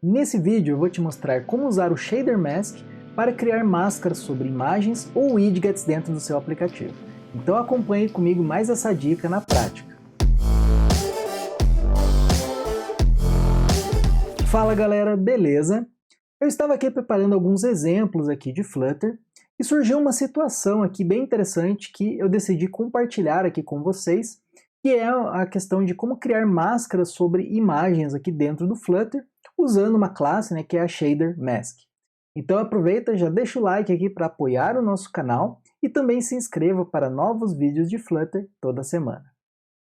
Nesse vídeo eu vou te mostrar como usar o Shader Mask para criar máscaras sobre imagens ou widgets dentro do seu aplicativo. Então acompanhe comigo mais essa dica na prática. Fala galera, beleza? Eu estava aqui preparando alguns exemplos aqui de Flutter e surgiu uma situação aqui bem interessante que eu decidi compartilhar aqui com vocês, que é a questão de como criar máscaras sobre imagens aqui dentro do Flutter, usando uma classe, né, que é a Shader Mask. Então aproveita, já deixa o like aqui para apoiar o nosso canal e também se inscreva para novos vídeos de Flutter toda semana.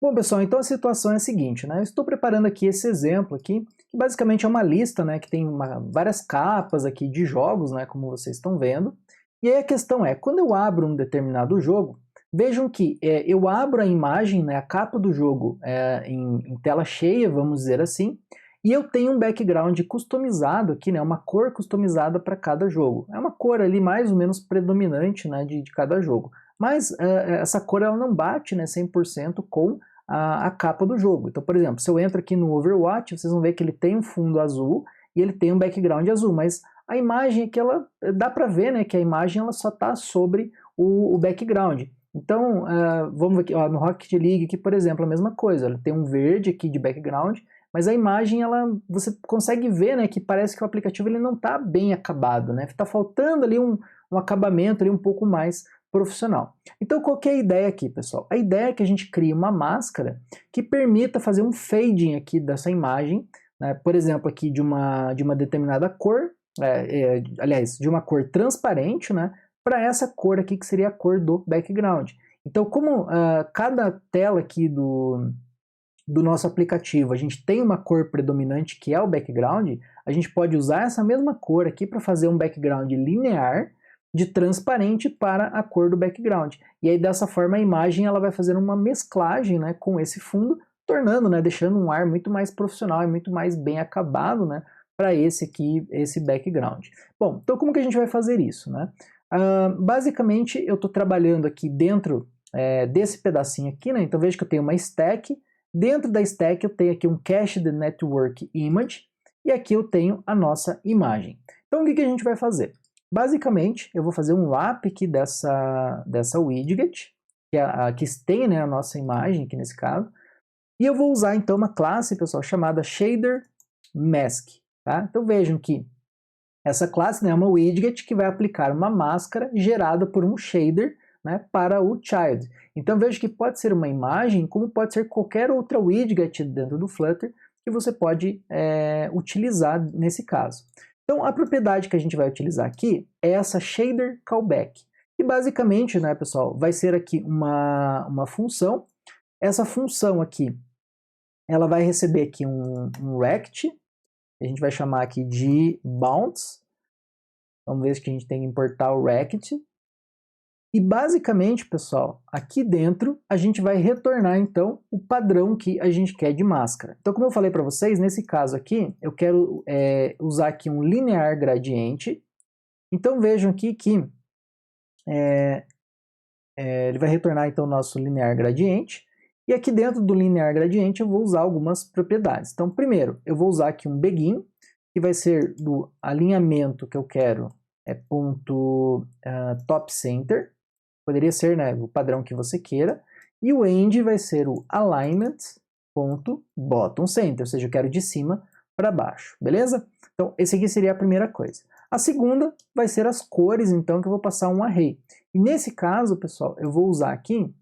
Bom pessoal, então a situação é a seguinte, né? Eu estou preparando aqui esse exemplo aqui, que basicamente é uma lista, né, que tem várias capas aqui de jogos, né, como vocês estão vendo. E aí a questão é, quando eu abro um determinado jogo, vejam que eu abro a imagem, né, a capa do jogo em tela cheia, vamos dizer assim, e eu tenho um background customizado aqui, né, uma cor customizada para cada jogo. É uma cor ali mais ou menos predominante, né, de cada jogo. Mas essa cor ela não bate, né, 100% com a capa do jogo. Então, por exemplo, se eu entro aqui no Overwatch, vocês vão ver que ele tem um fundo azul e ele tem um background azul, mas a imagem aqui, ela dá para ver, né, que a imagem ela só está sobre o background. Então, vamos ver aqui, ó, no Rocket League aqui, por exemplo, a mesma coisa. Ele tem um verde aqui de background, mas a imagem, você consegue ver, né, que parece que o aplicativo ele não está bem acabado, né? Está faltando ali um acabamento ali um pouco mais profissional. Então, qual que é a ideia aqui, pessoal? A ideia é que a gente crie uma máscara que permita fazer um fading aqui dessa imagem, né? Por exemplo, aqui de uma determinada cor, aliás, de uma cor transparente, né? Para essa cor aqui que seria a cor do background. Então, como cada tela aqui do nosso aplicativo, a gente tem uma cor predominante que é o background, a gente pode usar essa mesma cor aqui para fazer um background linear de transparente para a cor do background. E aí dessa forma a imagem ela vai fazer uma mesclagem, né, com esse fundo, tornando, né, deixando um ar muito mais profissional e muito mais bem acabado, né, para esse background. Bom, então como que a gente vai fazer isso, né? Basicamente eu estou trabalhando aqui dentro desse pedacinho aqui, né? Então veja que eu tenho uma stack. Dentro da stack eu tenho aqui um Cached Network Image e aqui eu tenho a nossa imagem. Então o que a gente vai fazer? Basicamente eu vou fazer um wrap aqui dessa widget, que tem, né, a nossa imagem aqui nesse caso, e eu vou usar então uma classe, pessoal, chamada Shader Mask. Tá? Então vejam que essa classe, né, é uma widget que vai aplicar uma máscara gerada por um shader, né, para o child. Então veja que pode ser uma imagem, como pode ser qualquer outra widget dentro do Flutter que você pode utilizar nesse caso. Então a propriedade que a gente vai utilizar aqui é essa shader callback, que basicamente, né, pessoal, vai ser aqui uma função. Essa função aqui, ela vai receber aqui um rect, a gente vai chamar aqui de bounds. Vamos ver se a gente tem que importar o rect. E basicamente, pessoal, aqui dentro a gente vai retornar então o padrão que a gente quer de máscara. Então, como eu falei para vocês, nesse caso aqui, eu quero usar aqui um linear gradiente. Então vejam aqui que ele vai retornar então o nosso linear gradiente. E aqui dentro do linear gradiente eu vou usar algumas propriedades. Então, primeiro, eu vou usar aqui um begin, que vai ser do alinhamento que eu quero, ponto top center. Poderia ser, né, o padrão que você queira. E o end vai ser o alignment.bottom center, ou seja, eu quero de cima para baixo, beleza? Então, esse aqui seria a primeira coisa. A segunda vai ser as cores, então, que eu vou passar um array. E nesse caso, pessoal, eu vou usar aqui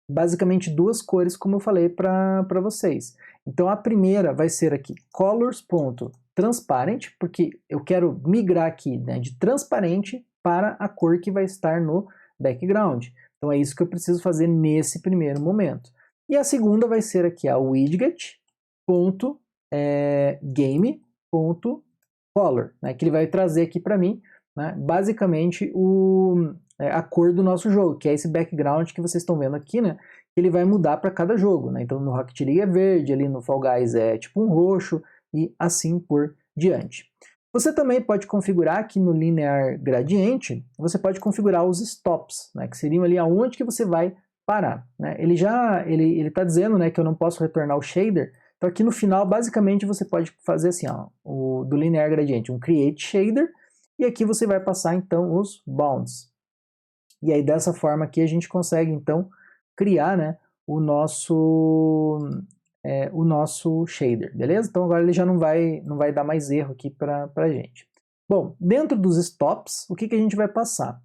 basicamente duas cores, como eu falei para vocês. Então, a primeira vai ser aqui colors.transparent, porque eu quero migrar aqui, né, de transparente para a cor que vai estar no background. Então é isso que eu preciso fazer nesse primeiro momento. E a segunda vai ser aqui a widget.game.color, né, que ele vai trazer aqui para mim, né, basicamente a cor do nosso jogo, que é esse background que vocês estão vendo aqui, né, que ele vai mudar para cada jogo. Né? Então no Rocket League é verde, ali no Fall Guys é tipo um roxo e assim por diante. Você também pode configurar aqui no Linear Gradiente, você pode configurar os stops, né, que seriam ali aonde que você vai parar. Né? Ele está dizendo, né, que eu não posso retornar o shader Então aqui no final, basicamente, você pode fazer assim, ó, do Linear Gradient, um Create Shader, e aqui você vai passar então os Bounds. E aí dessa forma aqui a gente consegue então criar, né, o nosso shader, beleza? Então agora ele já não vai dar mais erro aqui para a gente. Bom, dentro dos stops, o que a gente vai passar?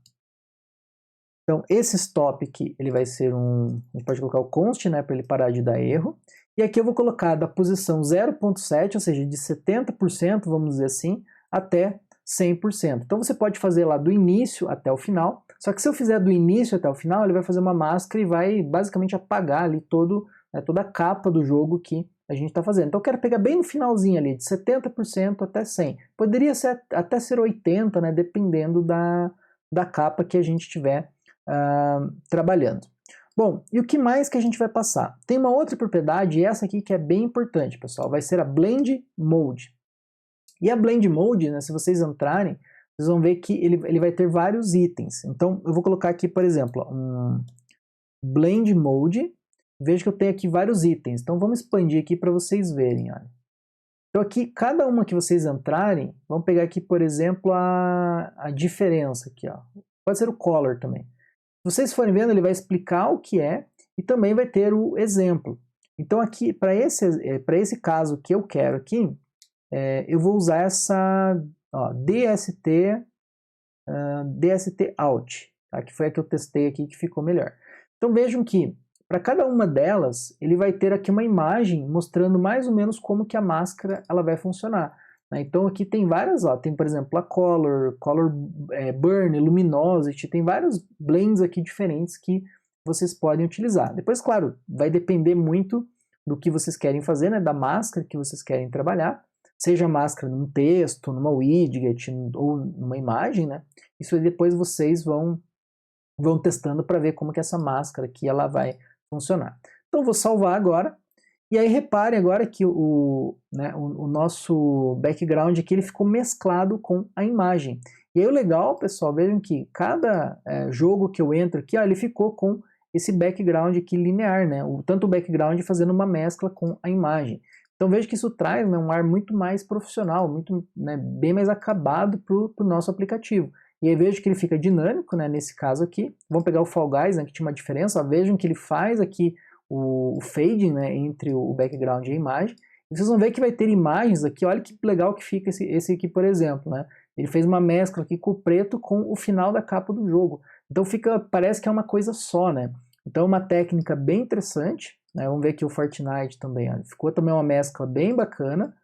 Então esse stop aqui, ele vai ser a gente pode colocar o const, né, para ele parar de dar erro. E aqui eu vou colocar da posição 0.7, ou seja, de 70%, vamos dizer assim, até 100%. Então você pode fazer lá do início até o final, só que se eu fizer do início até o final, ele vai fazer uma máscara e vai basicamente apagar ali toda a capa do jogo que a gente está fazendo. Então eu quero pegar bem no finalzinho ali, de 70% até 100%. Poderia ser, até ser 80%, né, dependendo da capa que a gente estiver trabalhando. Bom, e o que mais que a gente vai passar? Tem uma outra propriedade, e essa aqui que é bem importante, pessoal, vai ser a Blend Mode. E a Blend Mode, né, se vocês entrarem, vocês vão ver que ele vai ter vários itens. Então, eu vou colocar aqui, por exemplo, um Blend Mode. Veja que eu tenho aqui vários itens. Então, vamos expandir aqui para vocês verem. Olha. Então, aqui, cada uma que vocês entrarem, vamos pegar aqui, por exemplo, a diferença. Aqui, ó. Pode ser o Color também. Se vocês forem vendo, ele vai explicar o que é e também vai ter o exemplo. Então, aqui, para esse caso que eu quero aqui, eu vou usar essa DST Out, tá? Que foi a que eu testei aqui que ficou melhor. Então vejam que para cada uma delas ele vai ter aqui uma imagem mostrando mais ou menos como que a máscara ela vai funcionar. Né? Então aqui tem várias, tem por exemplo a Color Burn, Luminosity, tem vários blends aqui diferentes que vocês podem utilizar. Depois, claro, vai depender muito do que vocês querem fazer, né? Da máscara que vocês querem trabalhar. Seja máscara num texto, numa widget ou numa imagem, né? Isso aí depois vocês vão testando para ver como que essa máscara aqui ela vai funcionar. Então vou salvar agora. E aí reparem agora que o nosso background aqui ele ficou mesclado com a imagem. E aí o legal, pessoal, vejam que cada jogo que eu entro aqui, ele ficou com esse background aqui linear, né? Tanto o background fazendo uma mescla com a imagem. Então veja que isso traz, né, um ar muito mais profissional, muito, né, bem mais acabado para o nosso aplicativo. E aí veja que ele fica dinâmico, né, nesse caso aqui. Vamos pegar o Fall Guys, né, que tinha uma diferença. Ó, vejam que ele faz aqui o fading, né, entre o background e a imagem. E vocês vão ver que vai ter imagens aqui. Olha que legal que fica esse aqui, por exemplo. Né? Ele fez uma mescla aqui com o preto com o final da capa do jogo. Então parece que é uma coisa só, né? Então é uma técnica bem interessante. Né? Vamos ver aqui o Fortnite também. Olha. Ficou também uma mescla bem bacana.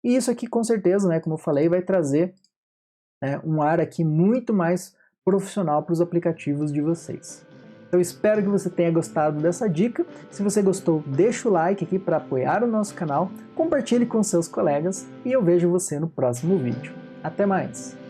E isso aqui com certeza, né, como eu falei, vai trazer um ar aqui muito mais profissional para os aplicativos de vocês. Eu espero que você tenha gostado dessa dica. Se você gostou, deixa o like aqui para apoiar o nosso canal, compartilhe com seus colegas e eu vejo você no próximo vídeo. Até mais!